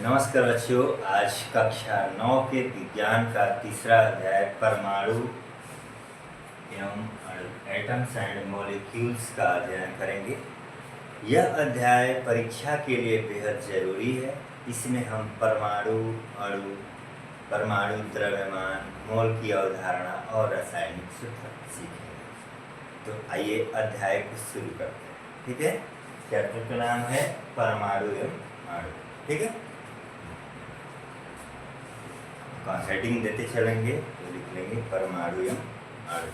नमस्कार बच्चों, आज कक्षा 9 के विज्ञान का तीसरा अध्याय परमाणु एवं एटम्स एंड मॉलिक्यूल्स का अध्ययन करेंगे। यह अध्याय परीक्षा के लिए बेहद जरूरी है। इसमें हम परमाणु, अणु, परमाणु द्रव्यमान, मोल की अवधारणा और रासायनिक सूत्र सीखेंगे। तो आइए अध्याय को शुरू करते हैं। ठीक है, चैप्टर का नाम है परमाणु एवं अणु। ठीक है, हेडिंग देते चलेंगे तो लिख लेंगे परमाणु एवं अणु,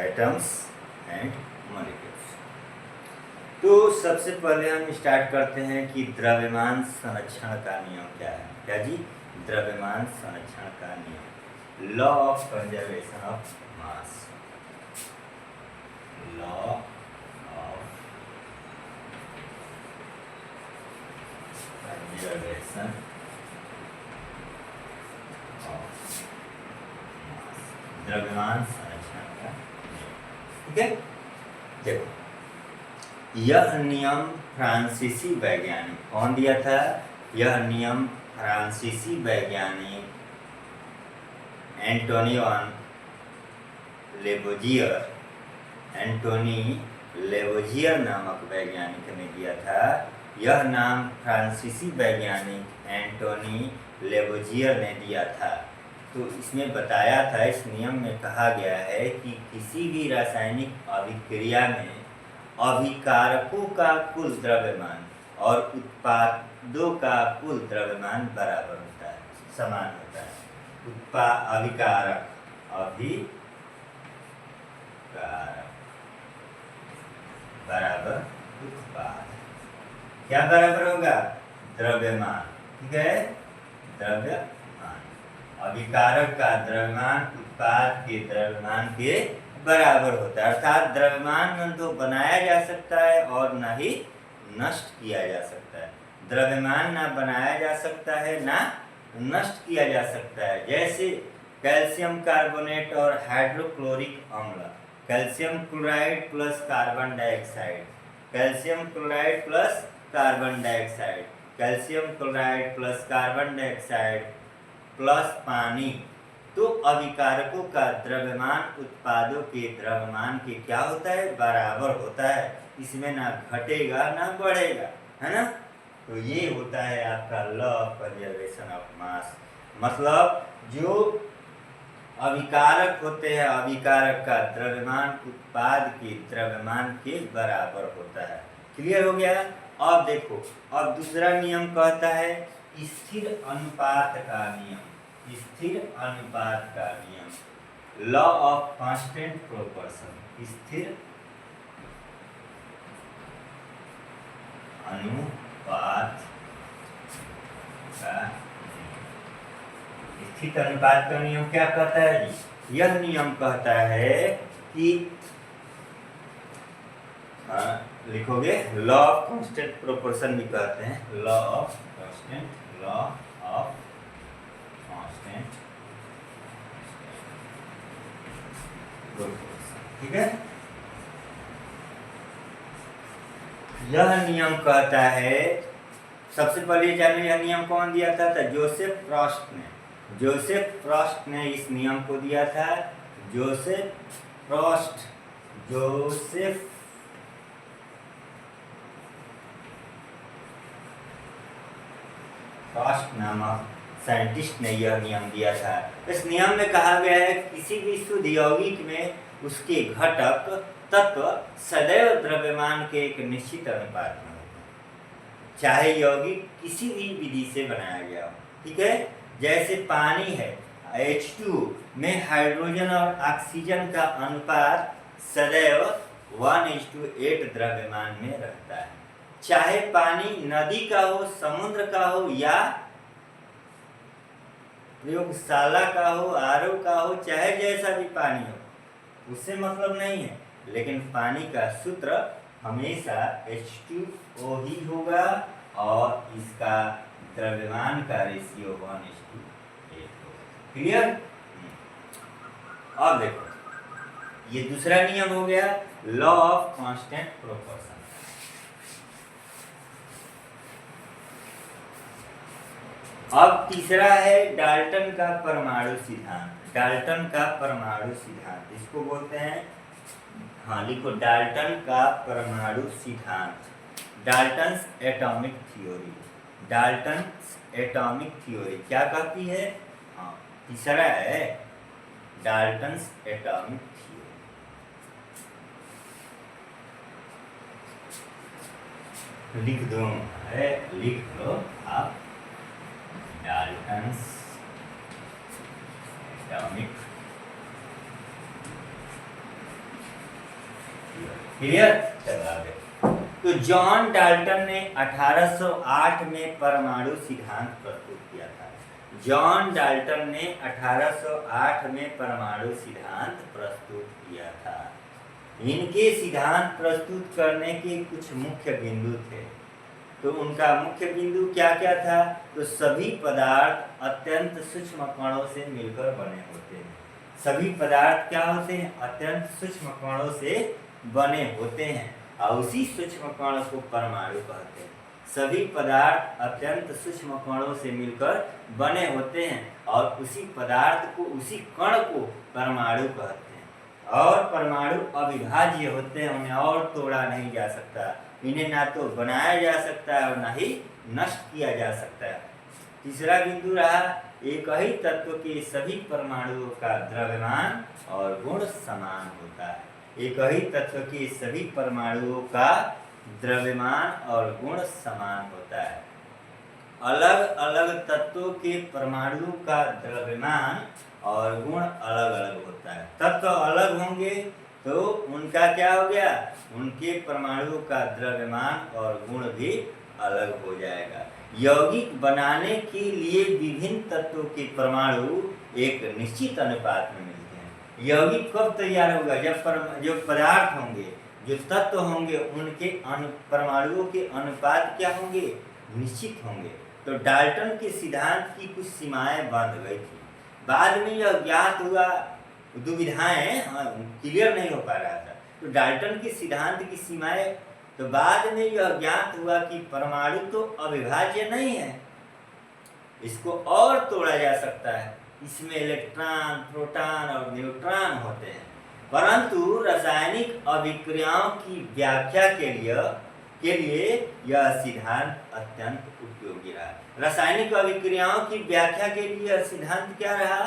एटम्स एंड मॉलिक्यूल्स। तो सबसे पहले हम स्टार्ट करते हैं कि द्रव्यमान संरक्षण का नियम क्या है। क्या जी? द्रव्यमान संरक्षण का नियम, law of conservation of mass. Law of conservation, द्रव्यमान संरक्षण का नियम। ठीक है, देखो यह नियम फ्रांसीसी वैज्ञानिक, कौन दिया था? यह नियम फ्रांसीसी वैज्ञानिक एंटोनी लेवोजियर नामक वैज्ञानिक ने दिया था। यह नाम फ्रांसीसी वैज्ञानिक एंटोनी लेवोजियर ने दिया था। तो इसमें बताया था, इस नियम में कहा गया है कि किसी भी रासायनिक अभिक्रिया में अभिकारकों का कुल द्रव्यमान और उत्पादों का कुल द्रव्यमान बराबर होता है, समान होता है। अभिकारक बराबर उत्पाद, क्या बराबर होगा? द्रव्यमान। ठीक है, द्रव्यमान। अभिकारक का द्रव्यमान उत्पाद के द्रव्यमान के बराबर होता है। अर्थात द्रव्यमान न तो बनाया जा सकता है और न ही नष्ट किया जा सकता है। द्रव्यमान ना बनाया जा सकता है ना नष्ट किया जा सकता है। जैसे कैल्शियम कार्बोनेट और हाइड्रोक्लोरिक अम्ल, calcium chloride plus carbon dioxide, calcium chloride plus carbon dioxide, calcium chloride plus carbon dioxide plus पानी। तो अभिकारकों का द्रव्यमान उत्पादों के द्रव्यमान के क्या होता है? बराबर होता है। इसमें ना घटेगा ना बढ़ेगा, है ना। तो ये होता है आपका law of conservation of mass. मतलब जो अभिकारक होते हैं, अभिकारक का द्रव्यमान उत्पाद के द्रव्यमान के बराबर होता है। क्लियर हो गया? अब देखो, अब दूसरा नियम कहता है स्थिर अनुपात का नियम। स्थिर अनुपात का नियम, लॉ ऑफ कांस्टेंट प्रोपोर्शन। स्थिर अनुपात का, स्थिर अनुपात का नियम क्या कहता है जी? यह नियम कहता है कि लिखोगे लॉ ऑफ कांस्टेंट प्रोपोर्शन भी कहते हैं। Law of constant proportion. ठीक है, यह नियम कहता है, सबसे पहले जानिए यह नियम कौन दिया था? जोसेफ फ्रॉस्ट ने इस नियम को दिया था। जोसेफ फ्रॉस्ट नामक साइंटिस्ट ने यह नियम दिया था। इस नियम में कहा गया है किसी भी शुद्ध यौगिक में उसके घटक तत्व सदैव द्रव्यमान के एक निश्चित अनुपात में होते हैं, चाहे यौगिक किसी भी विधि से बनाया गया हो। ठीक है, जैसे पानी है, H2 में हाइड्रोजन और ऑक्सीजन का अनुपात सदैव 1:8 द्रव्यमान में रहता है। चाहे पानी नदी का हो, समुद्र का हो या प्रयोगशाला का हो, आरओ का हो, चाहे जैसा भी पानी हो, उससे मतलब नहीं है। लेकिन पानी का सूत्र हमेशा H2O ही होगा और इसका द्रव्यमान का रेशियो 1:8 होगा। क्लियर? अब देखो, ये दूसरा नियम हो गया लॉ ऑफ कांस्टेंट प्रोपोर्शन। अब तीसरा है डाल्टन का परमाणु सिद्धांत। डाल्टन का परमाणु सिद्धांत इसको बोलते हैं, हाँ लिखो, डाल्टन का परमाणु सिद्धांत, Dalton's atomic theory. Dalton's atomic theory क्या कहती है? हाँ तीसरा है डाल्टन्स एटॉमिक थ्योरी। लिख दो है, लिख लो आप, डाल्टन्स एटॉमिक। क्लियर? चलो आगे। तो जॉन डाल्टन ने 1808 में परमाणु सिद्धांत प्रस्तुत किया था। जॉन डाल्टन ने 1808 में परमाणु सिद्धांत प्रस्तुत किया था। इनके सिद्धांत प्रस्तुत करने के कुछ मुख्य बिंदु थे। तो उनका मुख्य बिंदु क्या क्या था? तो सभी पदार्थ अत्यंत सूक्ष्म कणों से मिलकर बने होते हैं। सभी पदार्थ क्या होते हैं? अत्यंत सूक्ष्म कणों से बने होते हैं और उसी सूक्ष्म कण को परमाणु कहते हैं। सभी पदार्थ अत्यंत सूक्ष्म कणों से मिलकर बने होते हैं और उसी पदार्थ को, उसी कण को परमाणु कहते हैं। और परमाणु अविभाज्य होते हैं, उन्हें और तोड़ा नहीं जा सकता। इन्हें ना तो बनाया जा सकता है और ना ही नष्ट किया जा सकता है। तीसरा बिंदु रहा, एक ही तत्व के सभी परमाणुओं का द्रव्यमान और गुण समान होता है। एक ही तत्व के सभी परमाणुओं का द्रव्यमान और गुण समान होता है। अलग अलग तत्वों के परमाणुओं का द्रव्यमान और गुण अलग अलग होता है। तत्व अलग होंगे तो उनका क्या हो गया? उनके परमाणुओं का द्रव्यमान और गुण भी अलग हो जाएगा। यौगिक बनाने के लिए विभिन्न तत्वों के परमाणु एक निश्चित अनुपात में मिलते हैं। यौगिक कब तैयार होगा? जब जो पदार्थ होंगे, जो तत्व होंगे, उनके परमाणुओं के अनुपात क्या होंगे? निश्चित होंगे। तो डाल्टन के सिद्धांत की कुछ सीमाएं बंध गई थी। बाद में यह ज्ञात हुआ, दुविधाएं क्लियर नहीं हो पा रहा था। तो डाल्टन के सिद्धांत की सीमाएं, तो बाद में यह ज्ञात हुआ कि परमाणु तो अविभाज्य नहीं है, इसको और तोड़ा जा सकता है। इसमें इलेक्ट्रॉन, प्रोटॉन और न्यूट्रॉन होते हैं। परंतु रासायनिक अभिक्रियाओं की व्याख्या के लिए यह सिद्धांत अत्यंत उपयोगी रहा। रासायनिक अभिक्रियाओं की व्याख्या के लिए यह सिद्धांत क्या रहा?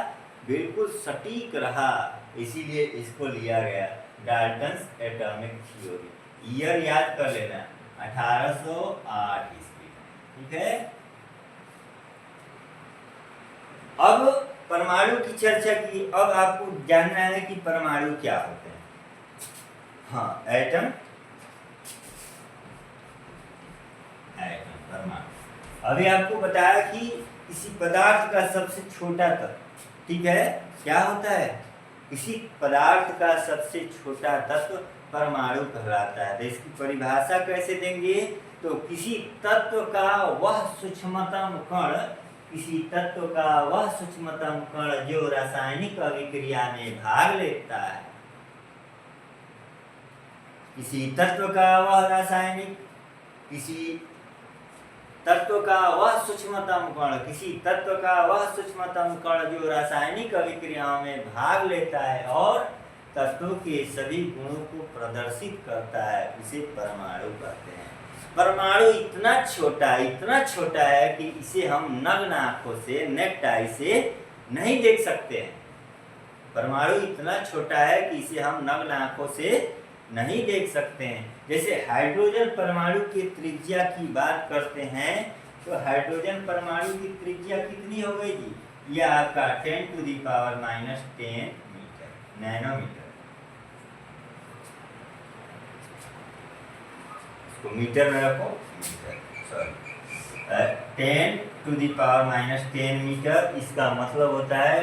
बिल्कुल सटीक रहा। इसीलिए इसको लिया गया डाल्टन्स एटॉमिक थ्योरी। ईयर याद कर लेना, 1808 ईस्वी। ठीक है। अब परमाणु की चर्चा की, अब आपको जानना है कि परमाणु क्या होते हैं। हाँ, एटम, परमाणु। अभी आपको बताया कि किसी पदार्थ का सबसे छोटा तत्व, ठीक है, क्या होता है? किसी पदार्थ का सबसे छोटा तत्व परमाणु कहलाता है। तो इसकी परिभाषा कैसे देंगे? तो किसी तत्व का वह सूक्ष्मतम कण, किसी तत्व का वह सूक्ष्मतम कण जो रासायनिक अभिक्रिया में भाग लेता है। किसी तत्व का वह रासायनिक, किसी तत्व का वह सूक्ष्मतम कण, किसी तत्व का वह सूक्ष्मतम कण जो रासायनिक अभिक्रियाओं में भाग लेता है और तत्वों के सभी गुणों को प्रदर्शित करता है, उसे परमाणु कहते हैं। परमाणु इतना छोटा है कि इसे हम नग्न आंखों से, नेक्ड आई से नहीं देख सकते हैं। परमाणु इतना छोटा है कि इसे हम नग्न आंखों से नहीं देख सकते हैं। जैसे हाइड्रोजन परमाणु की त्रिज्या की बात करते हैं, तो हाइड्रोजन परमाणु की त्रिज्या कितनी हो गई जी? यह आपका 10⁻⁻10 मीटर, नैनोमीटर। इसको मीटर में रखो, मीटर, 10⁻⁻10 मीटर। इसका मतलब होता है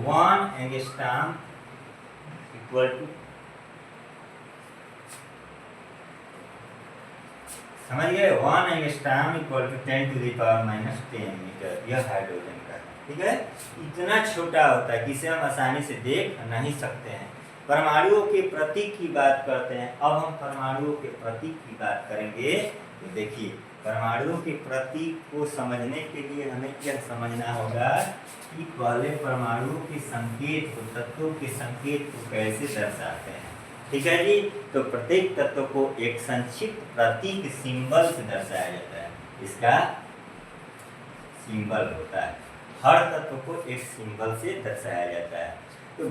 1 एंगस्ट्रॉम इक्वल टू, समझ गए, 1 एंगस्ट्रॉम इक्वल टू 10⁻⁻10 मीटर। यह हाइड्रोजन का है, ठीक है। इतना छोटा होता है कि इसे हम आसानी से देख नहीं सकते हैं। परमाणुओं के प्रतीक की बात करते हैं। अब हम परमाणुओं के प्रतीक की बात करेंगे। तो देखिए, परमाणुओं के प्रतीक को समझने के लिए हमें यह समझना होगा कि पहले परमाणुओं के संकेत को, तत्वों के संकेत को कैसे दर्शाते हैं। ठीक है जी। तो प्रत्येक तत्व को एक संक्षिप्त प्रतीक सिंबल से दर्शाया जाता है। इसका सिंबल होता है, हर तत्व को एक सिंबल से दर्शाया जाता है। तो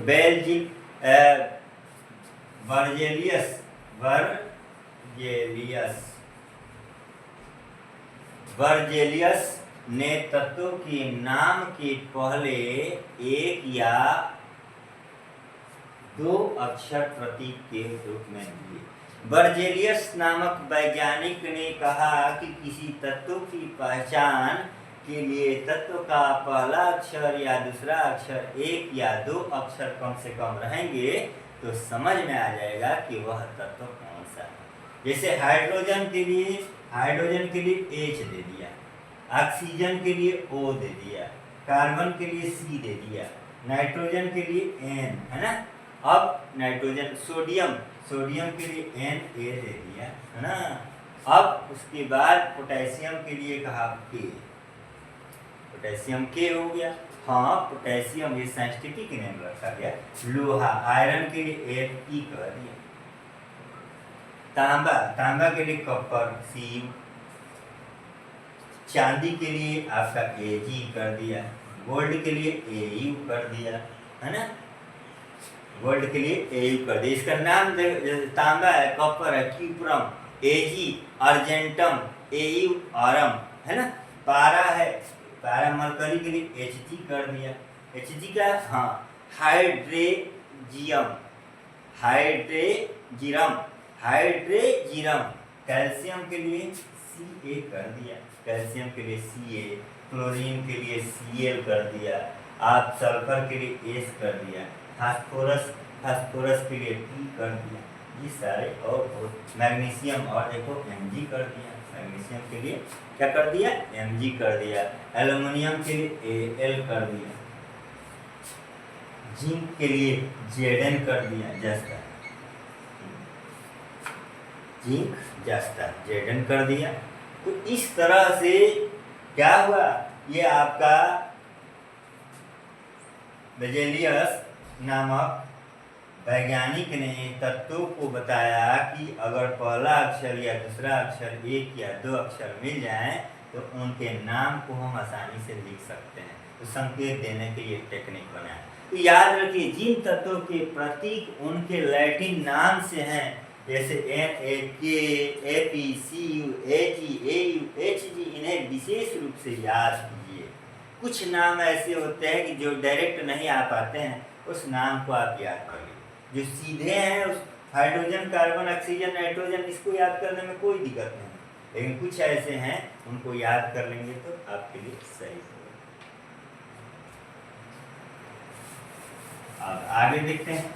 बर्जेलियस ने तत्वों के नाम के पहले एक या दो अक्षर प्रतीक के रूप में दिए। बर्जेलियस नामक वैज्ञानिक ने कहा कि किसी तत्व की पहचान के लिए तत्व का पहला अक्षर या दूसरा अक्षर एक या दो अक्षर कम से कम रहेंगे तो समझ में आ जाएगा कि वह तत्व कौन सा है। जैसे हाइड्रोजन के लिए H दे दिया, ऑक्सीजन के लिए O दे दिया, कार्बन के लिए C दे दिया, नाइट्रोजन के लिए N, है ना। अब नाइट्रोजन, सोडियम के लिए Na दे दिया, है ना। अब उसके बाद पोटेशियम के लिए कहा K, पोटेशियम K हो गया। हाँ, पोटेशियम ये साइंटिफिक नेम रखा गया। लोहा, आयरन के लिए Fe कर दिया। तांबा के लिए कॉपर Cu, चांदी के लिए आपका Ag कर दिया, गोल्ड के लिए Au कर दिया, है ना। गोल्ड के लिए Au कर दिया। इसका नाम तांबा है, कॉपर है, cuprum, Ag argentum, Au Aurum, है ना। पारा है, पारा मरकरी के लिए Hg कर दिया। Hg का हाँ हाइड्रेजिरम, कैल्शियम के लिए Ca कर दिया, कैल्शियम के लिए Ca, क्लोरीन के लिए Cl कर दिया, आप सल्फर के लिए S कर दिया, फास्फोरस के लिए P कर दिया। ये सारे और मैग्नीशियम और देखो Mg कर दिया, मैग्नीशियम के लिए क्या कर दिया, Mg कर दिया। एल्युमिनियम के लिए Al कर दिया, जिंक के लिए Zn कर दिया, Zn कर दिया। तो इस तरह से क्या हुआ, ये आपका बेजेलियस नामक वैज्ञानिक ने तत्वों को बताया कि अगर पहला अक्षर या दूसरा अक्षर एक या दो अक्षर मिल जाएं तो उनके नाम को हम आसानी से लिख सकते हैं। तो संकेत देने के ये टेक्निक बनाया। तो याद रखिए, जिन तत्वों के प्रतीक उनके लैटिन नाम से हैं, जैसे Na, K, Ap, Cu, Ag, Au, Hg, इन्हें विशेष रूप से याद कीजिए। कुछ नाम ऐसे होते हैं कि जो डायरेक्ट नहीं आ पाते हैं, उस नाम को आप याद करिए। जो सीधे हैं, उस हाइड्रोजन, कार्बन, ऑक्सीजन, नाइट्रोजन, इसको याद करने में कोई दिक्कत नहीं, लेकिन कुछ ऐसे हैं उनको याद कर लेंगे तो आपके लिए सही होगा। अब आगे देखते हैं,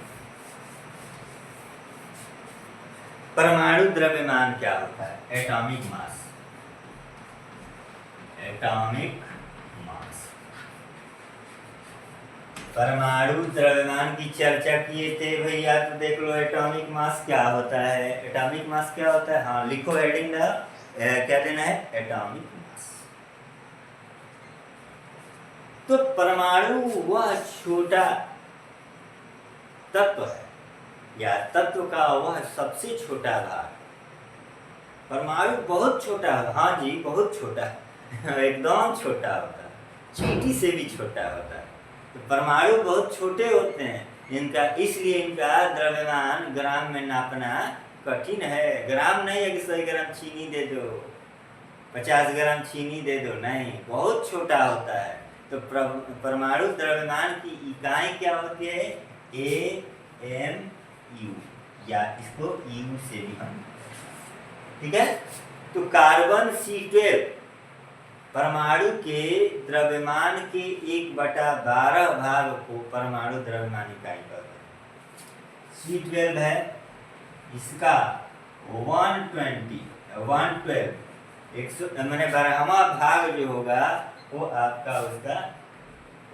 परमाणु द्रव्यमान क्या होता है। एटॉमिक मास, परमाणु द्रव्यमान की चर्चा किए थे भैया, तो देख लो एटॉमिक मास क्या होता है। एटॉमिक मास क्या होता है, हाँ लिखो हेडिंग में, क्या देना है, एटॉमिक मास। तो परमाणु वह छोटा तत्व है या तत्व का वह सबसे छोटा भाग। परमाणु बहुत छोटा है, हाँ जी बहुत छोटा है, एकदम छोटा होता है, चींटी से भी छोटा होता है। तो परमाणु बहुत छोटे होते हैं, इनका इसलिए इनका द्रव्यमान ग्राम में नापना कठिन है। ग्राम नहीं है कि 100 ग्राम चीनी दे दो, 50 ग्राम चीनी दे दो, नहीं, बहुत छोटा होता है। तो परमाणु द्रव्यमान की इकाई क्या होती है, AMU, या इसको U से भी हम, ठीक है। तो कार्बन C12 परमाणु के द्रव्यमान के 1/12 भाग को परमाणु द्रव्यमान इकाई कहते हैं। C12 है, इसका 112 मैंने 12वां भाग जो होगा वो आपका उसका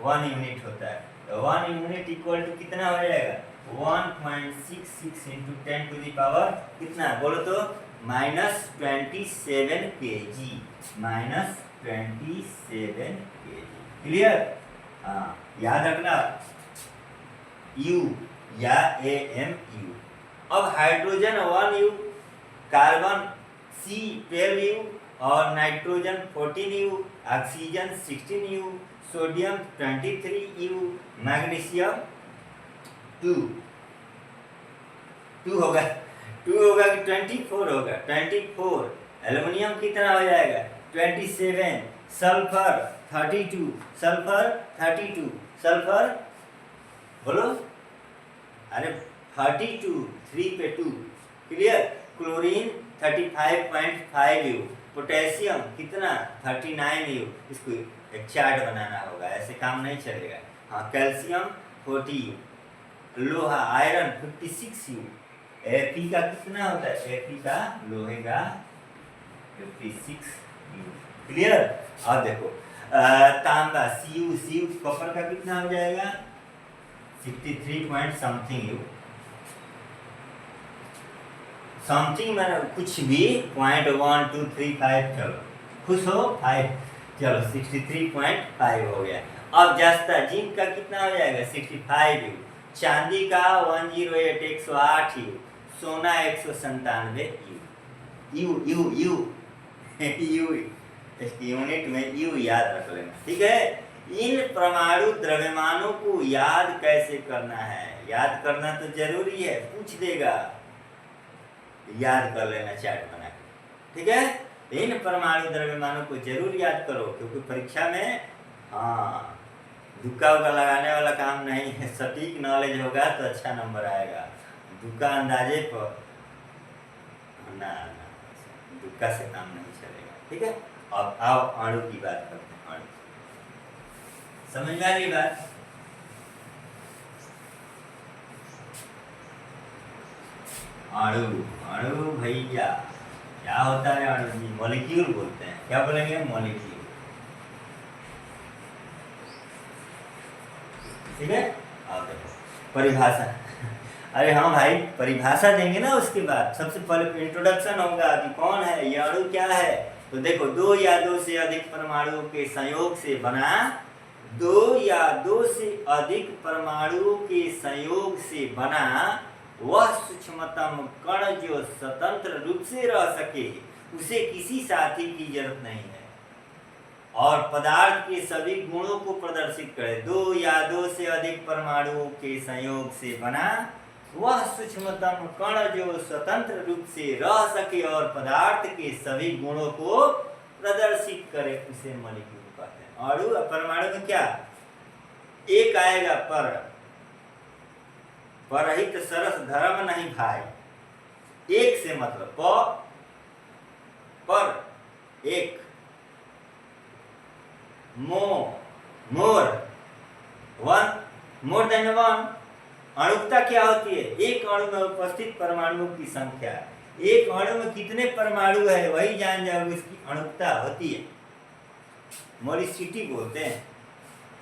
1 यूनिट होता है। तो 1 यूनिट इक्वल टू कितना हो जाएगा, 1.66 इंटू 10⁻, कितना बोलो तो, -27 kg, -27 kg। क्लियर? हाँ, याद रखना, U या AMU। अब hydrogen 1U, carbon C 12U और nitrogen 14U, oxygen 16U, sodium 23U, magnesium 2 होगा, 2 होगा कि 24 होगा, 24। एल्युमिनियम कितना हो जाएगा, 27। सल्फर 32, सल्फर 32, सल्फर बोलो, अरे 32, 3 पे 2। क्लियर? क्लोरीन 35.5U, पोटेशियम कितना, 39U। इसको एक चार्ट बनाना होगा, ऐसे काम नहीं चलेगा। हाँ, कैल्शियम 40U, लोहा आयरन 56U। Fe का कितना होता है, Fe का लोहे का 56U। क्लियर? अब देखो तांबा Cu कॉपर का कितना हो जाएगा, 63 पॉइंट समथिंग U। समथिंग में कुछ भी, 0.1235, चलो खुश हो, 5, चलो 63.5 हो गया। अब जस्ता जिंक का कितना हो जाएगा, 65U। चांदी का 108, 108U। सोना 197U। यू यूनिट में यू याद रख लेना, ठीक है? इन परमाणु द्रव्यमानों को याद कैसे करना है, याद करना तो जरूरी है, पूछ देगा, याद कर लेना चार्ट बना के, ठीक है? इन परमाणु द्रव्यमानों को जरूर याद करो, क्योंकि परीक्षा में हाँ दुक्का उक्का लगाने वाला काम नहीं है, सटीक नॉलेज होगा तो अच्छा नंबर आएगा। दुक्का अंदाजे पर ना, दुक्का से काम नहीं चलेगा, ठीक है? अब आओ अणु की बात करते हैं। अणु समझ में आ रही बात? अणु भैया क्या होता है अणु जी? मॉलिक्यूल बोलते हैं। क्या बोलेंगे? मॉलिक्यूल, ठीक है? अब देखो परिभाषा। अरे हाँ भाई, परिभाषा देंगे ना, उसके बाद सबसे पहले इंट्रोडक्शन होगा कि कौन है ये अणु, क्या है। तो देखो, 2 या 2 से अधिक परमाणुओं के संयोग से बना, 2 या 2 से अधिक परमाणुओं के संयोग से बना वह सूक्ष्मतम कण जो स्वतंत्र रूप से रह सके, उसे किसी साथी की जरूरत नहीं है और पदार्थ के सभी गुणों को प्रदर्शित करे। 2 या 2 से अधिक परमाणुओं के संयोग से बना वह सूक्ष्मतम कण जो स्वतंत्र रूप से रह सके और पदार्थ के सभी गुणों को प्रदर्शित करे, उसे मॉलिक्यूल कहते हैं। अणु परमाणु में क्या, एक आएगा परहित सरस धर्म नहीं भाई। एक से मतलब पर एक, मोर देन वन। अणुता क्या होती है, एक अणु में उपस्थित परमाणुओं की संख्या। एक अणु में कितने परमाणु है वही जान जाओगे, इसकी अणुता होती है, मोलिसिटी बोलते हैं।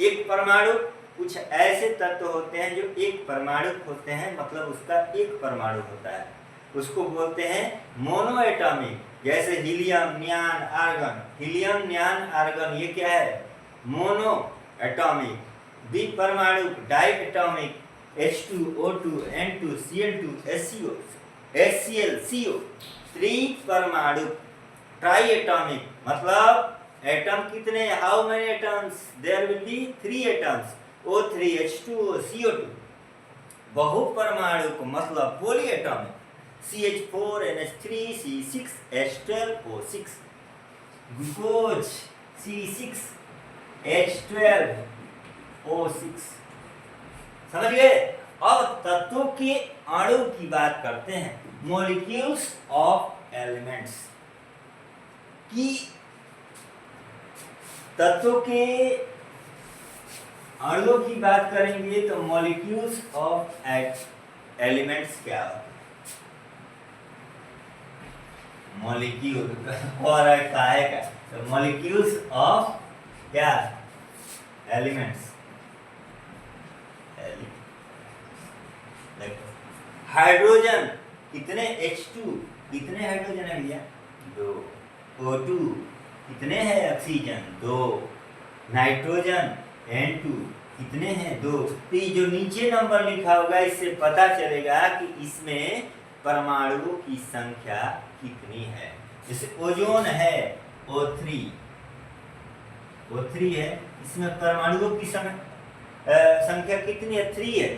एक परमाणु, कुछ ऐसे तत्व होते हैं जो एक परमाणु होते हैं, मतलब उसका एक परमाणु होता है, उसको बोलते हैं मोनो एटॉमिक। जैसे helium, neon, argon. Helium, neon, argon ये क्या है, मोनो एटॉमिक। द्विपरमाणु di atomic, H2O2 N2 Cl2 SCO HCl CO। त्रिपरमाणु ट्राई एटॉमिक, मतलब एटम कितने, how many atoms, there will be 3 atoms, O3 H2O CO2। बहुपरमाणु को मतलब poly atomic, CH4 NH3 C6 H12O6। Glucose C6 H12O6। समझ गए? अब तत्वों के अणु की बात करते हैं, मॉलिक्यूल्स ऑफ एलिमेंट्स की। तत्वों के अणुओं की बात करेंगे तो मॉलिक्यूल्स ऑफ एलिमेंट्स क्या होते हैं? मॉलिक्यूल और काय का, तो मॉलिक्यूल्स ऑफ क्या, एलिमेंट्स। हाइड्रोजन कितने H2 कितने हाइड्रोजन है भैया 2, O2 कितने हैं ऑक्सीजन 2, नाइट्रोजन N2 कितने हैं 2। तो ये जो नीचे नंबर लिखा होगा इससे पता चलेगा कि इसमें परमाणुओं की संख्या कितनी है। जैसे ओजोन है O3 है, इसमें परमाणुओं की संख्या कितनी है 3 है।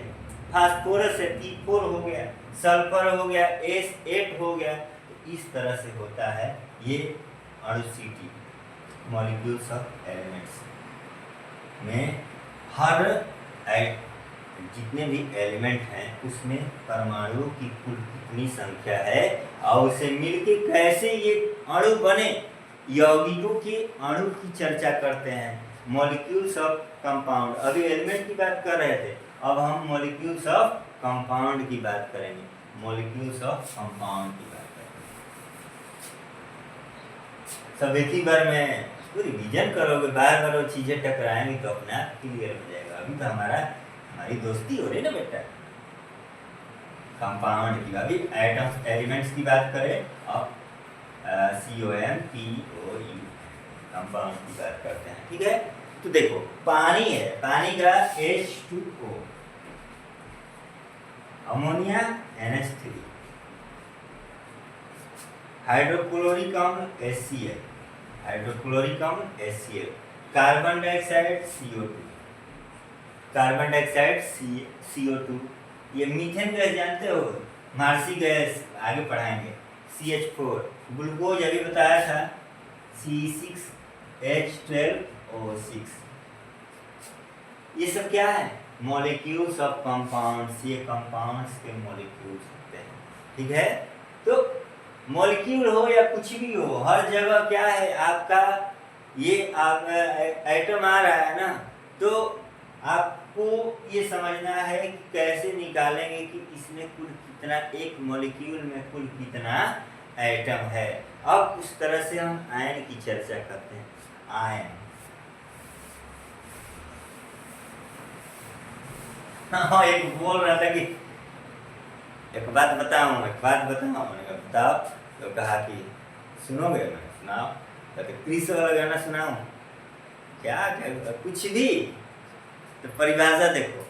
फास्फोरस है P4 हो गया, सल्फर हो गया S8 हो गया। तो इस तरह से होता है ये अणुसीटी मॉलिक्यूल्स ऑफ एलिमेंट्स में हर जितने भी एलिमेंट हैं उसमें परमाणुओं की कुल कितनी संख्या है और उसे मिलके कैसे ये अणु बने। यौगिकों के अणु की चर्चा करते हैं, मॉलिक्यूल्स ऑफ कंपाउंड। अभी एलिमेंट की बात कर रहे थे, अब हम मॉलिक्यूल्स ऑफ कंपाउंड की बात करेंगे। मॉलिक्यूल्स ऑफ कंपाउंड की बात करेंगे। सब एक ही बार में रिवीजन करोगे, बार बार वो चीजें टकराएंगी तो अपने आप क्लियर हो जाएगा। अभी तो हमारी दोस्ती हो रही ना बेटा। कंपाउंड की अभी एटम्स एलिमेंट्स की बात करें और COMPOU कंपाउंड की बात करते हैं, ठीक है। तो देखो पानी है, पानी का H2O, अमोनिया NH3, हाइड्रोक्लोरिक अम्ल HCl, हाइड्रोक्लोरिक अम्ल HCl, carbon dioxide CO2, carbon dioxide CO2। ये मीथेन गैस जानते हो, मार्सी गैस आगे पढ़ाएंगे। CH4, ग्लूकोज अभी बताया था C6H12O6। ये सब क्या है मॉलिक्यूल्स ऑफ कंपाउंड्स, ये कंपाउंड्स के मॉलिक्यूल्स होते हैं, ठीक है। तो मॉलिक्यूल हो या कुछ भी हो, हर जगह क्या है आपका ये आप एटम आ रहा है ना, तो आपको ये समझना है कि कैसे निकालेंगे कि इसमें कुल कितना, एक मॉलिक्यूल में कुल कितना एटम है। अब उस तरह से हम आयन की चर्चा करते हैं। आयन, हाँ एक बोल रहा था कि एक बात बताऊं, मैंने बताओ तो कहा कि सुनोगे, मैं सुनाओ, तो क्रिस वाला गाना सुनाऊं क्या, कुछ भी। तो परिभाषा देखो,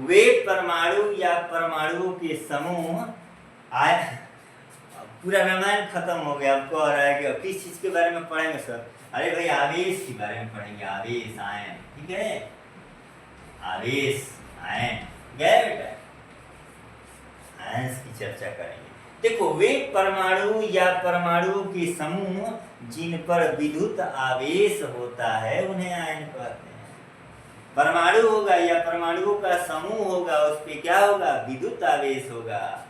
वे परमाणु या परमाणुओं के समूह पूरा रामायण खत्म हो गया। आपको आ रहा है कि किस चीज के बारे में पढ़ेंगे सर? अरे भाई आवेश के बारे में पढ़ेंगे, आवेश आयन, ठीक है। आवेश आयन गए बेटा, आयंस की चर्चा करेंगे। देखो वे परमाणु या परमाणुओं के समूह जिन पर विद्युत आवेश होता है उन्हें आयन कहते हैं। परमाणु होगा या परमाणुओं का समूह होगा, उस पे क्या होगा, विद्युत आवेश होगा।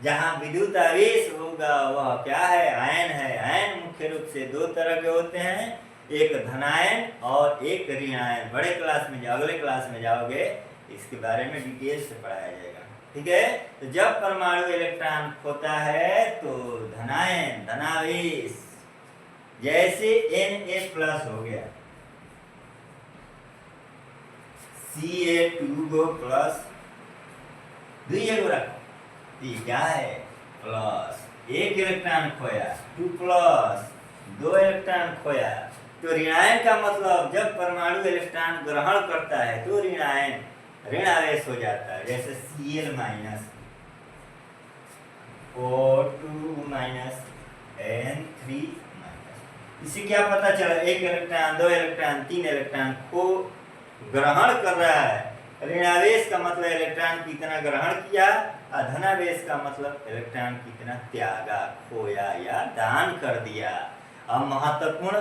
जहां विद्युत आवेश होगा वह क्या है, आयन है। आयन मुख्य रूप से दो तरह के होते हैं, एक धनायन और एक ऋणायन। बड़े क्लास में अगले क्लास में जाओगे इसके बारे में डिटेल से पढ़ाया जाएगा, ठीक है। तो जब परमाणु इलेक्ट्रॉन खोता है तो धनायन, धनावेश, जैसे Na+ हो गया, Ca2+ 2 रखो, ये क्या है प्लस, एक इलेक्ट्रॉन खोया 2+, 2 इलेक्ट्रॉन खोया। तो ऋणायन का मतलब जब परमाणु इलेक्ट्रॉन ग्रहण करता है तो ऋणायन, ऋण आवेश हो जाता है। जैसे Cl- O2- N3-। इससे क्या पता चला, एक इलेक्ट्रॉन, 2 इलेक्ट्रॉन, 3 इलेक्ट्रॉन को ग्रहण कर रहा है। ऋणावेश का मतलब इलेक्ट्रॉन कितना ग्रहण किया, और धनावेश का मतलब इलेक्ट्रॉन कितना त्यागा, खोया या दान कर दिया। अब महत्वपूर्ण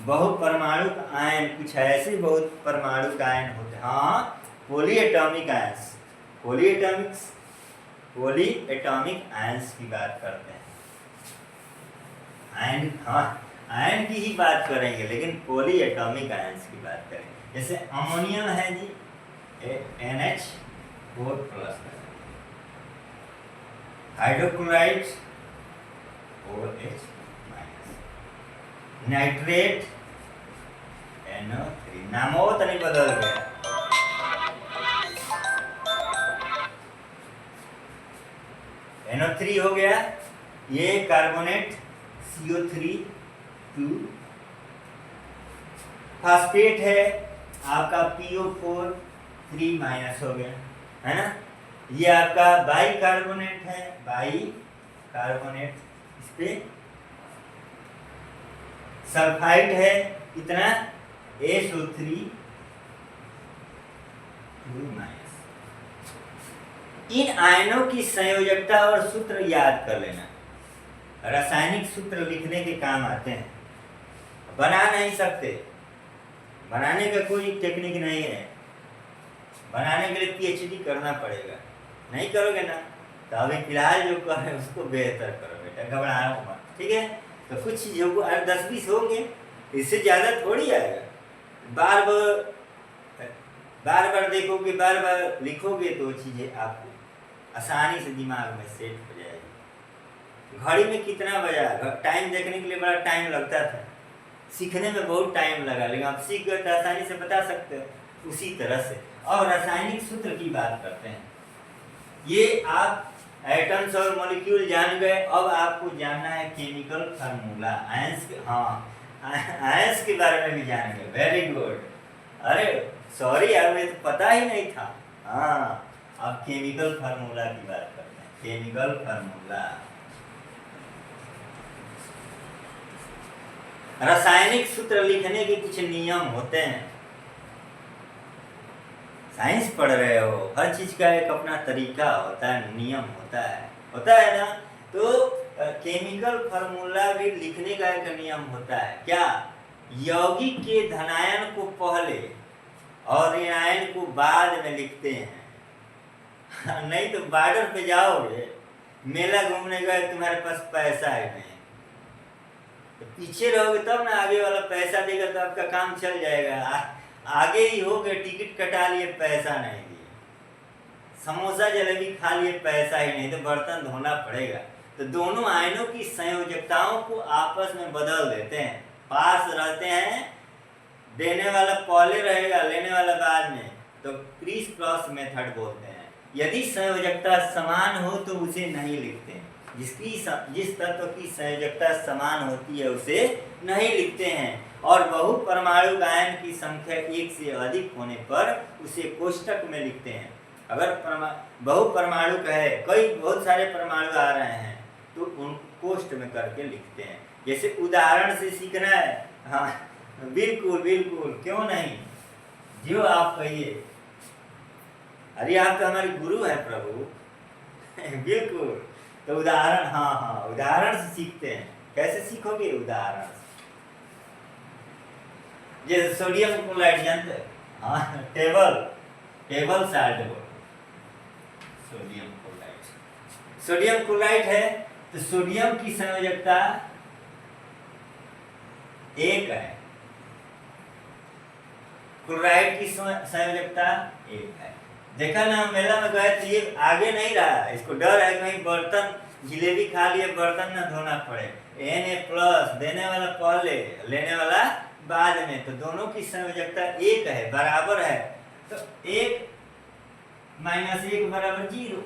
बहुपरमाणु आयन, कुछ ऐसे बहुत परमाणु का आयन होते हैं। हाँ, पॉलीएटॉमिक आयंस, पॉलीएटॉमिक आयंस की बात करते हैं। आयन, हाँ आयन की ही बात करेंगे लेकिन पॉलीएटॉमिक आयंस की बात करेंगे। जैसे अमोनिया है जी NH4+, hydrochloride OH-, nitrate NO3, नामों तो नहीं बदल गया। NO3 हो गया, ये कार्बोनेट CO3 2, फास्फेट है आपका PO4 3 माइनस हो गया, है ना। ये आपका बाई कार्बोनेट है, बाई कार्बोनेट, इस पे सल्फाइड है कितना SO3 2 माइनस। इन आयनों की संयोजकता और सूत्र याद कर लेना, रासायनिक सूत्र लिखने के काम आते हैं। बना नहीं सकते, बनाने का कोई टेक्निक नहीं है, बनाने के लिए PhD करना पड़ेगा। नहीं करोगे ना तो अभी फिलहाल जो कर रहे उसको बेहतर करो बेटा, घबराओ मत, ठीक है। तो कुछ चीज़ों को 10-20 होंगे, इससे ज़्यादा थोड़ी आएगा। बार बार देखोगे, बार बार लिखोगे तो चीज़ें आपको आसानी से दिमाग में सेट हो जाएगी। घड़ी में कितना बजा, टाइम देखने के लिए बड़ा टाइम लगता था, सीखने में बहुत टाइम लगा, लेकिन आप सीख गए तो आसानी से बता सकते हो। उसी तरह से और रासायनिक सूत्र की बात करते हैं। ये आप एटम्स और मॉलिक्यूल जान गए, अब आपको जानना है केमिकल फार्मूला, आयंस के, हाँ आयंस के बारे में भी जानेंगे। वेरी गुड, अरे सॉरी यार, मुझे तो पता ही नहीं था। हाँ, अब केमिकल फार्मूला की बात करते हैं। केमिकल फार्मूला, रासायनिक सूत्र लिखने के कुछ नियम होते हैं। साइंस पढ़ रहे हो, हर चीज का एक अपना तरीका होता है, नियम होता है ना। तो केमिकल फार्मूला भी लिखने का एक नियम होता है। क्या? यौगिक के धनायन को पहले और ऋणायन को बाद में लिखते हैं। नहीं तो बॉर्डर पे जाओगे, मेला घूमने गए, तुम्हारे पास पैसा है नहीं, तो पीछे रहोगे तब ना आगे वाला पैसा देगा तो आपका काम चल जाएगा। आगे ही हो गए, टिकट कटा लिए, पैसा नहीं दिए, समोसा जलेबी खा लिए, पैसा ही नहीं, तो बर्तन धोना पड़ेगा। तो दोनों आयनों की संयोजकताओं को आपस में बदल देते हैं, पास रहते हैं, देने वाला पहले रहेगा, लेने वाला बाद में, तो क्रिस क्रॉस मेथड बोलते हैं। यदि संयोजकता समान हो तो उसे नहीं लिखते हैं, जिस तत्व की संयोजकता समान होती है उसे नहीं लिखते हैं। और बहुपरमाणु आयन की संख्या 1 से अधिक होने पर उसे कोष्टक में लिखते हैं। अगर बहुपरमाणु का है, बहुत सारे परमाणु आ रहे हैं, तो उन कोष्ट में करके लिखते हैं। जैसे उदाहरण से सीखना है, हाँ बिल्कुल बिल्कुल, क्यों नहीं, जो आप कहिए। अरे आप तो हमारे गुरु हैं प्रभु। बिल्कुल, तो उदाहरण, हाँ उदाहरण से सीखते हैं। कैसे सीखोगे? उदाहरण से। जैसे सोडियम क्लोराइड जानते हैं, हाँ टेबल साल्ट बोलो, सोडियम क्लोराइड है तो सोडियम की संयोजकता 1 है, क्लोराइड की संयोजकता 1 है। देखा ना, मेला में गए तो ये आगे नहीं रहा, इसको डर है कहीं बर्तन जिलेबी खा लिए, बर्तन ना धोना पड़े। Na+ देने वाला पहले, लेने वाला बाद में, तो दोनों की संयोजकता 1 है, बराबर है। तो 1 - 1 बराबर 0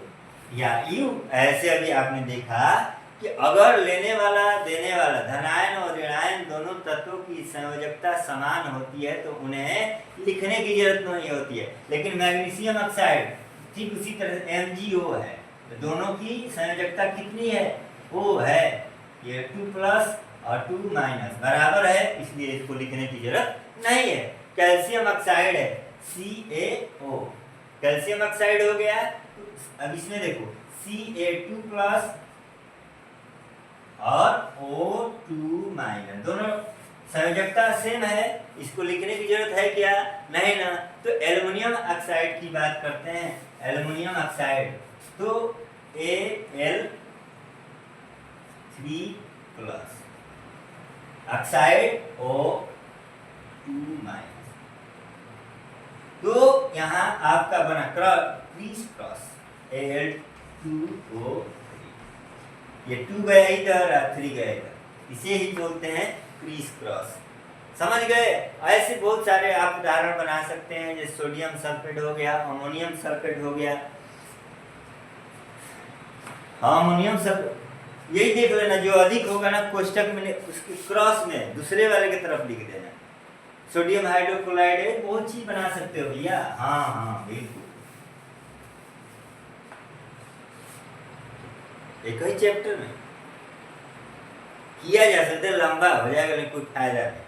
या U। ऐसे अभी आपने देखा कि अगर लेने वाला देने वाला, धनायन और ऋणायन दोनों तत्वों की संयोजकता समान होती है तो उन्हें लिखने की जरूरत नहीं होती है। लेकिन मैग्नीशियम ऑक्साइड ठीक उसी तरह MgO है, तो दोनों की संयोजकता कितनी है? O है। ये 2+ और 2- बराबर है, इसलिए इसको लिखने की जरूरत नहीं है। कैल्शियम ऑक्साइड है, CaO, कैल्शियम ऑक्साइड हो गया। अब इसमें देखो Ca2+ और O2-, दोनों संयोजकता सेम है, इसको लिखने की जरूरत है क्या? नहीं ना। तो एल्युमिनियम ऑक्साइड की बात करते हैं। एल्युमिनियम ऑक्साइड तो Al3+, ऑक्साइड O2-। तो यहाँ आपका बना क्रिस क्रॉस Al2O3, ये 2 गया इधर और 3 गया इधर, इसे ही बोलते हैं क्रिस क्रॉस। समझ गए? ऐसे बहुत सारे आप उदाहरण बना सकते हैं, जैसे सोडियम सल्फेट हो गया, अमोनियम सल्फेट हो गया। हार्मोनियम सब यही देख लेना, जो अधिक होगा ना कोष्टक में उसके क्रॉस में दूसरे वाले की तरफ लिख देना। सोडियम हाइड्रोक्लोराइड है, बहुत चीज बना सकते हो भैया। हाँ हाँ बिल्कुल, एक ही चैप्टर में किया जा सकता है, लंबा हो जाएगा लेकिन कोई फायदा नहीं।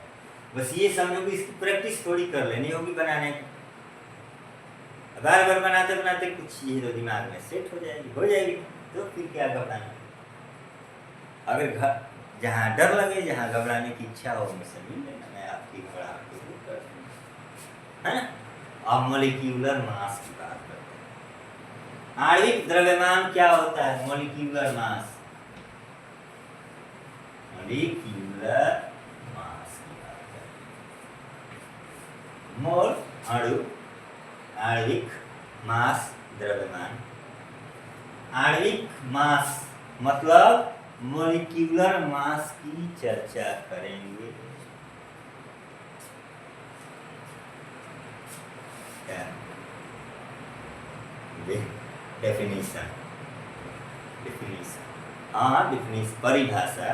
बस ये समझो कि इसकी प्रैक्टिस थोड़ी कर लेनी होगी बनाने की। बार बार बनाते बनाते कुछ चीज तो दिमाग में सेट हो जाएगी तो फिर क्या घबराना। अगर जहाँ डर लगे, जहाँ घबराने की इच्छा हो, मुझसे मिल लेना, मैं आपकी घबराहट को दूर कर दूंगा, है ना। अब मॉलिक्यूलर मास की बात करते हैं। आणविक द्रव्यमान क्या होता है? मॉलिक्यूलर मास, मॉलिक्यूलर मास की बात करते हैं। मोल अणु, आणविक मास द्रव्यमान। आणविक मास मतलब मॉलिक्यूलर मास की चर्चा करेंगे। डेफिनेशन, हाँ डेफिनेशन, परिभाषा।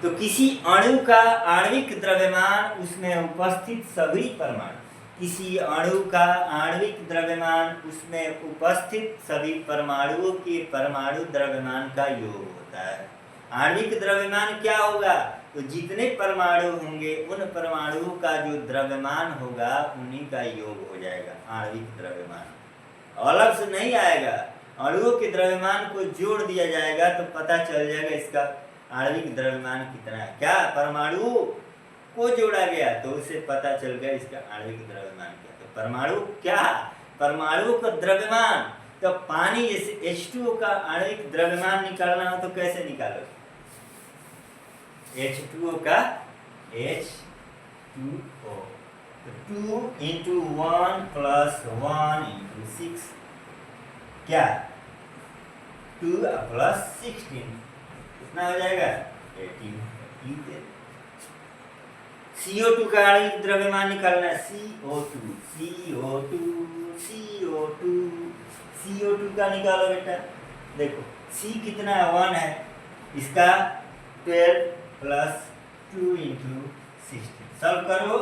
तो किसी अणु का आणविक द्रव्यमान, उसमें उपस्थित सभी परमाणु, किसी अणु का आणविक द्रव्यमान उसमें उपस्थित सभी परमाणुओं के परमाणु द्रव्यमान का योग होता है। आणविक द्रव्यमान क्या होगा? तो जितने परमाणु होंगे उन परमाणुओं का जो द्रव्यमान होगा उन्हीं का योग हो जाएगा आणविक द्रव्यमान, अलग से नहीं आएगा। अणुओं के द्रव्यमान को जोड़ दिया जाएगा तो पता चल जाएगा इसका आणविक द्रव्यमान कितना है। क्या परमाणु को जोड़ा गया तो उसे पता चल गया इसका आणविक द्रव्यमान क्या। तो परमाणु क्या? परमाणु का द्रव्यमान। तो पानी जैसे H2O का आणविक द्रव्यमान निकालना हो तो कैसे निकालोगे? H2O का H2O, तो 2 into 1 plus 1 into 6 क्या? 2 plus 16 कितना हो जाएगा? 18। CO2 का आणविक द्रव्यमान निकालना है, CO2 का निकालो बेटा। देखो C कितना है? 1 है, इसका 12 plus 2 into 16 सॉल्व करो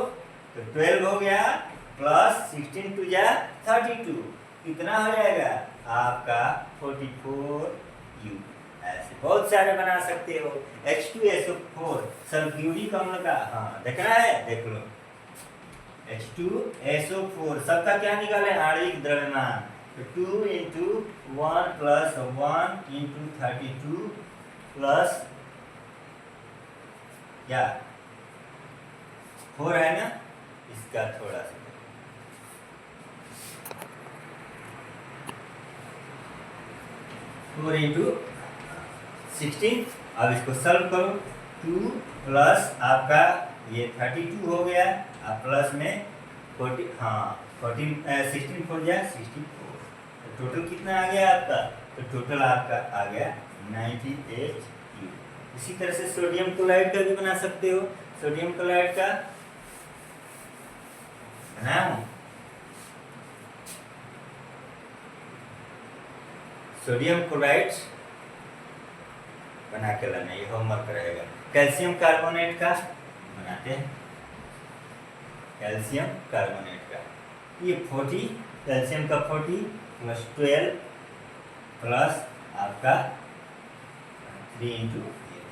तो 12 हो गया प्लस 16 टू जा 32 कितना हो जाएगा आपका 44U। ऐसे बहुत सारे बना सकते हो। H2SO4 सल्फ्यूरिक अम्ल का, हाँ देखना है देख लो। H2SO4 सबका क्या निकाले? आणविक द्रव्यमान। तो 2 into 1 plus 1 into 32 प्लस क्या 4 है ना, इसका थोड़ा सा 4 into 16। अब इसको सॉल्व करो। 2 प्लस आपका ये 32 हो गया, आप प्लस में 40, हाँ 16 4 जा 64। तो टोटल कितना आ गया आपका? तो टोटल आपका आ गया 98U। इसी तरह से सोडियम क्लोराइड का भी बना सकते हो। सोडियम क्लोराइड का बनाऊं? सोडियम क्लोराइड बना के लाना, ये होमवर्क रहेगा। कैल्शियम कार्बोनेट का बनाते हैं, कैल्शियम कार्बोनेट का ये 40, कैल्शियम का 40 प्लस 12 प्लस आपका 3 into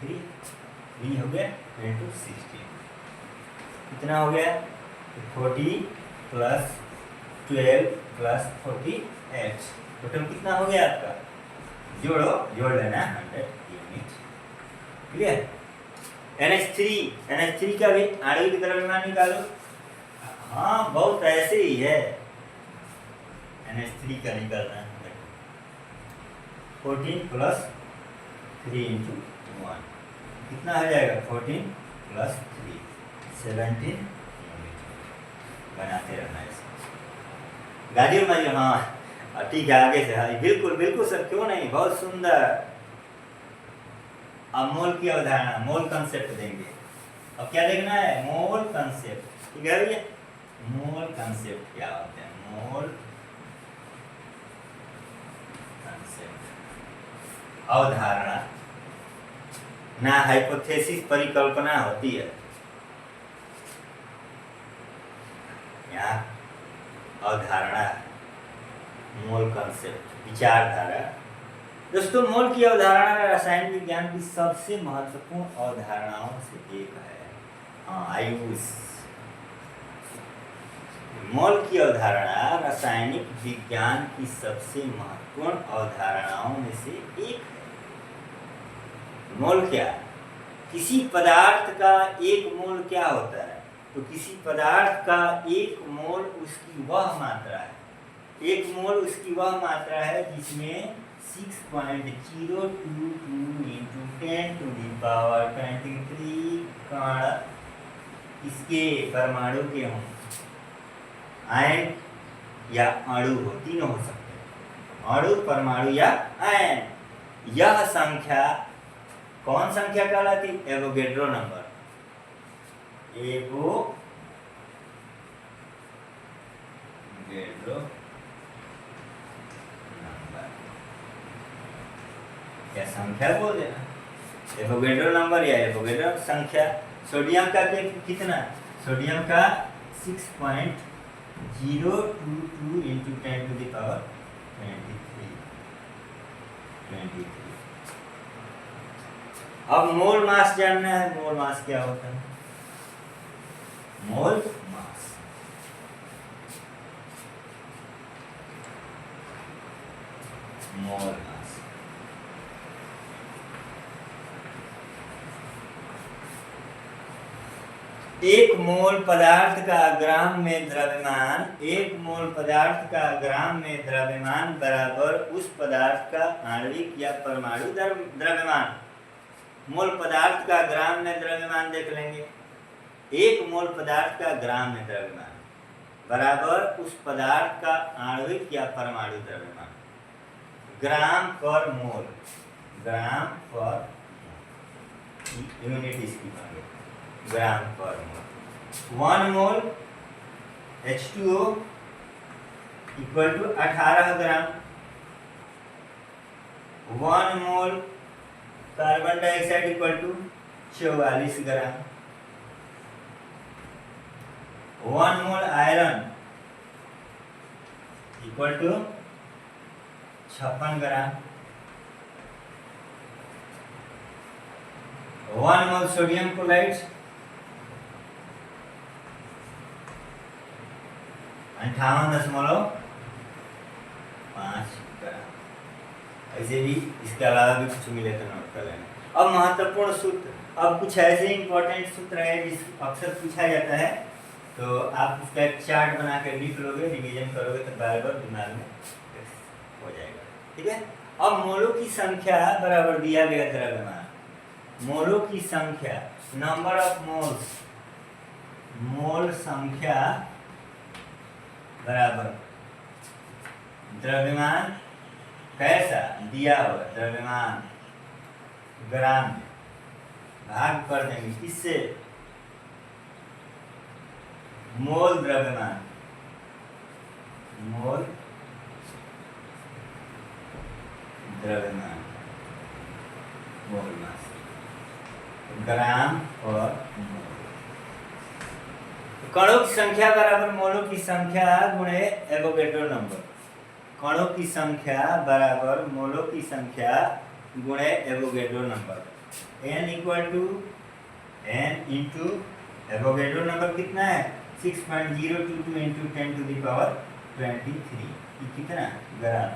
3 हो गया 16 कितना हो गया? 40 प्लस 12 प्लस 48 टोटल कितना हो गया आपका? जोड़ो, जोड़ लेना 100 यूनिट। क्लियर? NH3 का भी आणविक द्रव्यमान निकालो। हाँ बहुत ऐसे ही है, NH3 का निकालना है। 14 प्लस 3 into 1 कितना हो जाएगा? 14 प्लस 3 17 यूनिट। बनाते रहना इसको। गाजियो माजियो, हाँ ठीक है आगे से। हाँ बिल्कुल बिल्कुल सर, क्यों नहीं, बहुत सुंदर। अब मोल की अवधारणा, मोल कंसेप्ट देंगे। अब क्या देखना है? मोल कंसेप्ट। ठीक है भैया, मोल कंसेप्ट क्या होते हैं? मोल कंसेप्ट अवधारणा ना हाइपोथेसिस परिकल्पना होती है। यहाँ अवधारणा, मोल कंसेप्ट, विचारधारा। दोस्तों, मोल की अवधारणा रसायन विज्ञान की सबसे महत्वपूर्ण अवधारणाओं से एक है। हाँ, आयुष मोल की अवधारणा रासायनिक विज्ञान की सबसे महत्वपूर्ण अवधारणाओं में से एक है। मोल क्या? किसी पदार्थ का एक मोल क्या होता है? तो किसी पदार्थ का एक मोल उसकी वह मात्रा है, एक मोल उसकी वह मात्रा है जिसमें 6.022 × 10⁻23 कण इसके परमाणु के हों, आयन या अणु हो, तीनों हो सकते हैं, अणु, परमाणु या आयन। यह संख्या कौन संख्या कहलाती? Avogadro number. एवोगैड्रो नंबर या संख्या बोल देना, एवोगैड्रो नंबर या एवोगैड्रो संख्या। सोडियम का कितना? सोडियम का 6.022 × 10⁻23। अब मोल मास जानना है। मोल मास क्या होता है? मोल मास एक मोल पदार्थ का ग्राम में द्रव्यमान, एक मोल पदार्थ का ग्राम में द्रव्यमान बराबर उस पदार्थ का आणविक या परमाणु द्रव्यमान। मोल पदार्थ का ग्राम में द्रव्यमान देख लेंगे। एक मोल पदार्थ का ग्राम में द्रव्यमान बराबर उस पदार्थ का आणविक या परमाणु द्रव्यमान। ग्राम पर मोल, ग्राम पर यूनिट इसकी बनेगी, ग्राम पर मोल। 1 मोल H2O = 18 ग्राम। 1 मोल कार्बन डाइऑक्साइड = 44 ग्राम। 1 मोल आयरन = 56 ग्राम। 1 मोल सोडियम क्लोराइड 58.5 ग्राम। ऐसे भी इसके अलावा भी कुछ मिले तो नोट कर लेना। अब महत्वपूर्ण सूत्र, अब कुछ ऐसे इंपॉर्टेंट सूत्र है जिस अक्सर पूछा जाता है, तो आप उसका एक चार्ट बना कर लिख लोगे, रिवीजन करोगे तो बार बार दिमाग में हो जाएगा। ठीक है। अब मोलों की संख्या बराबर दिया गया द्रव्यमान, मोलों की संख्या, नंबर ऑफ मोल्स, मोल संख्या बराबर द्रव्यमान कैसा दिया हुआ द्रव्यमान ग्राम में भाग कर देंगे किससे? मोल द्रव्यमान, मोल द्रव्यमान, मोल मास, ग्राम और मोल। कणों की संख्या बराबर मोलों की संख्या गुणे एवोगैड्रो नंबर। कणों की संख्या बराबर मोलों की संख्या गुणे Avogadro number. n × Avogadro number कितना है? 6.022 × 10⁻23। ये कितना ग्राम?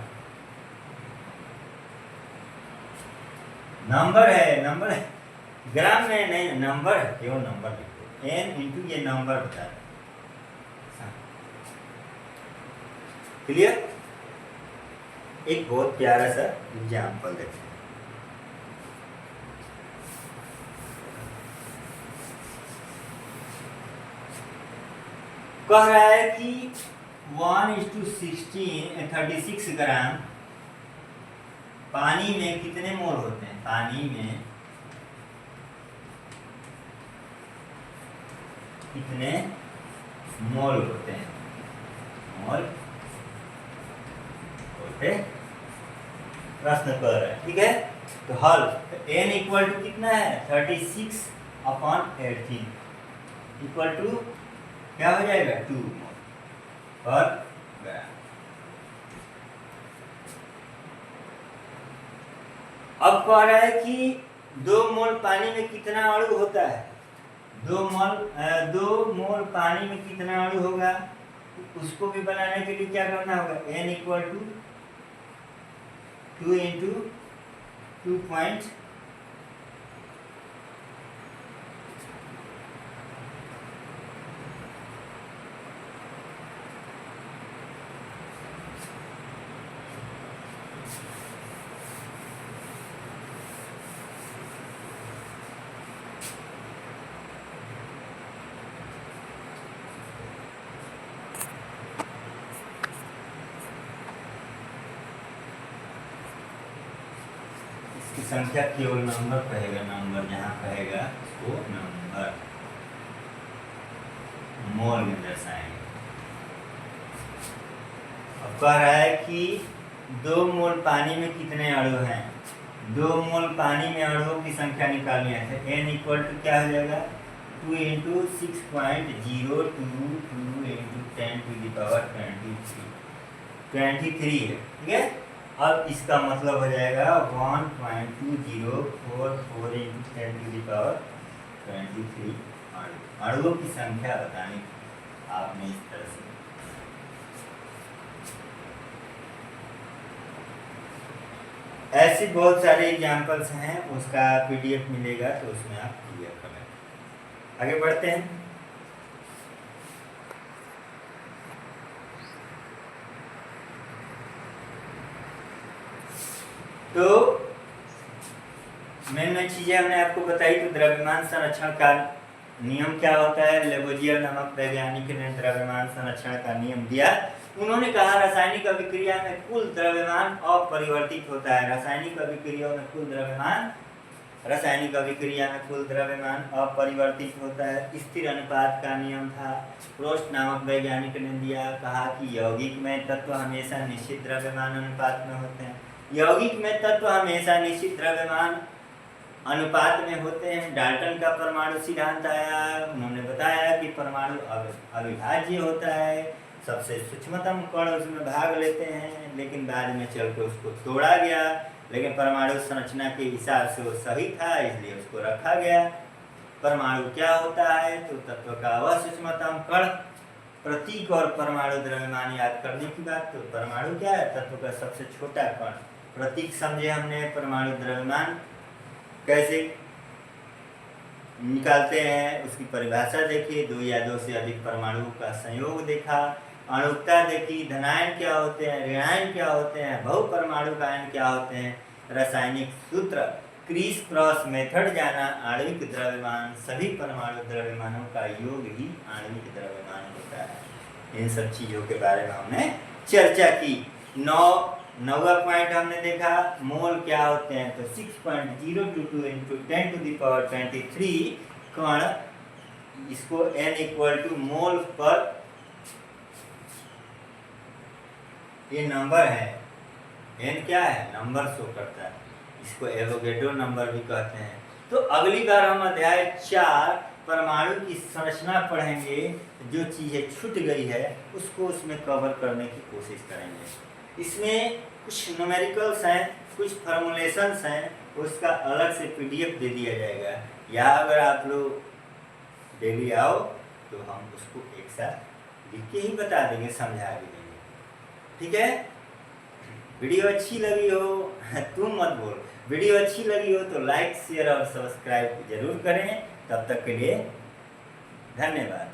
नंबर है, नंबर है, ग्राम में नहीं, नंबर है, केवल नंबर लिखो। n × ये नंबर बता रहे। क्लियर? एक बहुत प्यारा सा एग्जाम्पल देखते हैं। कह रहा है कि 1:36 ग्राम पानी में कितने मोल होते हैं? पानी में कितने मोल होते हैं? मोल होते प्रश्न कर रहे हैं। ठीक है। तो हल तो n इक्वल टू कितना है 36/18 इक्वल टू क्या हो जाएगा 2 मोल पर ग्राम। अब कह रहा है कि 2 मोल पानी में कितना अणु होता है, 2 मोल पानी में कितना अणु होगा, उसको भी बनाने के लिए क्या करना होगा, n इक्वल टू 2 इंटू 2. संख्या केवल नंबर कहेगा, नंबर जहाँ कहेगा उसको नंबर मोल में दर्शाएंगे। अब कह रहा है कि 2 मोल पानी में कितने अणु हैं, 2 मोल पानी में अणुओं की संख्या निकालनी है। n इक्वल टू क्या हो जाएगा 2 इंटू 6.022 इंटू 10⁻23 है, ठीक है। अब इसका मतलब हो जाएगा 1.2044 इंटू 10⁻23 अणुओं की संख्या बतानी आपने इस तरह से। ऐसी बहुत सारे एग्जाम्पल्स हैं, उसका PDF मिलेगा तो उसमें आप क्लियर कर लें। आगे बढ़ते हैं। तो मेन चीजें हमने आपको बताई। तो द्रव्यमान संरक्षण का नियम क्या होता है, लेबोजियर नामक वैज्ञानिक ने द्रव्यमान संरक्षण का नियम दिया। उन्होंने कहा रासायनिक अभिक्रिया में कुल द्रव्यमान अपरिवर्तित होता है। रासायनिक अभिक्रिया में कुल द्रव्यमान अपरिवर्तित होता है। स्थिर अनुपात का नियम था, प्रोस्ट नामक वैज्ञानिक ने दिया। कहा कि यौगिक में तत्व हमेशा निश्चित द्रव्यमान अनुपात में होते हैं। यौगिक में तत्व हमेशा निश्चित द्रव्यमान अनुपात में होते हैं। डाल्टन का परमाणु सिद्धांत आया, उन्होंने बताया कि परमाणु अविभाज्य होता है, सबसे सूक्ष्मतम कण उसमें भाग लेते हैं, लेकिन बाद में चल के उसको तोड़ा गया। लेकिन परमाणु संरचना के हिसाब से वो सही था, इसलिए उसको रखा गया। परमाणु क्या होता है, तो तत्व का वह सूक्ष्मतम कण। प्रतीक और परमाणु द्रव्यमान याद करने की बात, तो परमाणु क्या है, तत्व का सबसे छोटा कण। प्रतीक समझे हमने, परमाणु द्रव्यमान कैसे निकालते हैं उसकी परिभाषा देखिए। 2 या 2 से अधिक परमाणुओं का संयोग देखा। अणुकता देखी, धनायन क्या होते हैं, ऋणायन क्या होते हैं, बहुपरमाणु आयन क्या होते हैं। रासायनिक सूत्र क्रिस क्रॉस मेथड जाना। आणविक द्रव्यमान सभी परमाणु द्रव्यमानों का योग ही आणविक द्रव्यमान होता है। इन सब चीजों के बारे में हमने चर्चा की। 9वां पॉइंट हमने देखा, मोल क्या होते हैं, तो 6.022 इंटू 10⁻23 कण, इसको n इक्वल टू मोल पर, ये नंबर है, n क्या है, नंबर शो करता है, इसको एवोगैड्रो नंबर भी कहते हैं। तो अगली बार हम अध्याय 4 परमाणु की संरचना पढ़ेंगे। जो चीजें छूट गई है उसको उसमें कवर करने की कोशिश करेंगे। इसमें कुछ न्यूमेरिकल्स हैं, कुछ फॉर्मुलेशंस हैं, उसका अलग से PDF दे दिया जाएगा। या अगर आप लोग डेली आओ तो हम उसको एक साथ लिख के ही बता देंगे, समझा भी देंगे, ठीक है। वीडियो अच्छी लगी हो तुम मत बोल, वीडियो अच्छी लगी हो तो लाइक शेयर और सब्सक्राइब जरूर करें। तब तक के लिए धन्यवाद।